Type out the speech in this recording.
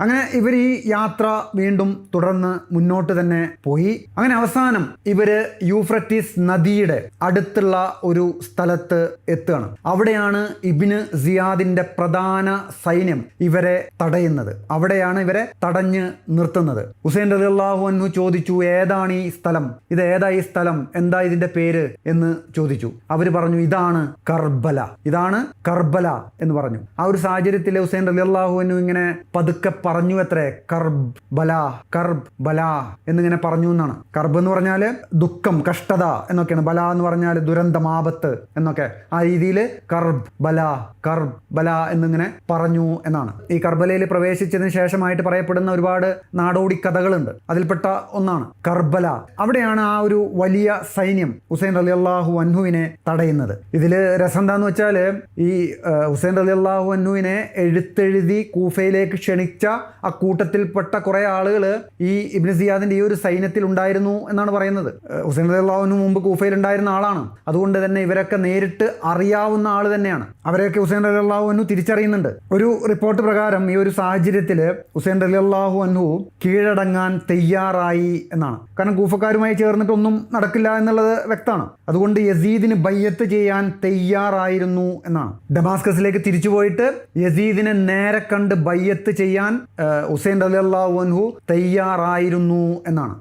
അങ്ങനെ ഇവർ ഈ യാത്ര വീണ്ടും തുടർന്ന് മുന്നോട്ട് തന്നെ പോയി. അങ്ങനെ അവസാനം ഇവര് യൂഫ്രട്ടീസ് നദിയുടെ അടുത്തുള്ള ഒരു സ്ഥലത്ത് എത്തുകയാണ്. അവിടെയാണ് ഇബ്നു സിയാദിന്റെ പ്രധാന സൈന്യം ഇവരെ തടയുന്നത്. അവിടെയാണ് ഇവരെ തടഞ്ഞ് നിർത്തുന്നത്. ഹുസൈൻ റളിയല്ലാഹു അൻഹു ചോദിച്ചു, ഏതാണ് ഈ സ്ഥലം, ഇത് ഏതാ ഈ സ്ഥലം, എന്താ ഇതിന്റെ പേര് എന്ന് ചോദിച്ചു. അവര് പറഞ്ഞു, ഇതാണ് കർബല, ഇതാണ് കർബല എന്ന് പറഞ്ഞു. ആ ഒരു സാഹചര്യത്തിൽ ഹുസൈൻ റളിയല്ലാഹു അൻഹു ഇങ്ങനെ പതുക്കെ പറഞ്ഞു അത്രേ, കർബല കർബല എന്നിങ്ങനെ പറഞ്ഞു എന്നാണ്. കർബ് എന്ന് പറഞ്ഞാൽ ദുഃഖം, കഷ്ടത എന്നൊക്കെയാണ്. ബല എന്ന് പറഞ്ഞാൽ ദുരന്തം, ആപത്ത് എന്നൊക്കെ. ആ രീതിയിൽ കർബല കർബല എന്നിങ്ങനെ പറഞ്ഞു എന്നാണ്. ഈ കർബലയിൽ പ്രവേശിച്ചതിന് ശേഷമായിട്ട് പറയപ്പെടുന്ന ഒരുപാട് നാടോടി കഥകളുണ്ട്. അതിൽപ്പെട്ട ഒന്നാണ് കർബല. അവിടെയാണ് ആ ഒരു വലിയ സൈന്യം ഹുസൈൻ റളിയല്ലാഹു അൻഹുവിനെ തടയുന്നത്. ഇതിൽ രസം എന്താന്ന് വെച്ചാൽ, ഈ ഹുസൈൻ റളിയല്ലാഹു അൻഹുവിനെ എഴുത്തെഴുതി കൂഫയിലേക്ക് ക്ഷണിച്ച ആ കൂട്ടത്തിൽപ്പെട്ട കുറെ ആളുകൾ ഈ ഇബ്നു സിയാദിന്റെ ഈ ഒരു സൈന്യത്തിൽ ഉണ്ടായിരുന്നു എന്നാണ് പറയുന്നത്. ഹുസൈൻ റളിയല്ലാഹു അൻഹു മുമ്പ് കൂഫയിൽ ഉണ്ടായിരുന്ന ആളാണ്. അതുകൊണ്ട് തന്നെ ഇവരൊക്കെ നേരിട്ട് അറിയാവുന്ന ആൾ തന്നെയാണ്. അവരെയൊക്കെ ഹുസൈൻ റളിയല്ലാഹു അൻഹു തിരിച്ചറിയുന്നുണ്ട്. ഒരു റിപ്പോർട്ട് പ്രകാരം ഈ ഒരു സാഹചര്യത്തിൽ ഹുസൈൻ റളിയല്ലാഹു അൻഹു കീഴടങ്ങാൻ തയ്യാറായി എന്നാണ്. കാരണം കൂഫക്കാരുമായി ചേർന്നിട്ടൊന്നും നടക്കില്ല എന്നുള്ളത് വ്യക്തമാണ്. അതുകൊണ്ട് യസീദിന് ബയ്യത്ത് ചെയ്യാൻ തയ്യാറായിരുന്നു എന്നാണ്. ഡമാസ്കസിലേക്ക് തിരിച്ചു പോയിട്ട് യസീദിനെ നേരെ കണ്ട് ബയ്യത്ത് ചെയ്യാൻ ഹുസൈൻ റളിയല്ലാഹു അൻഹു തയ്യാറായിരുന്നു എന്നാണ്.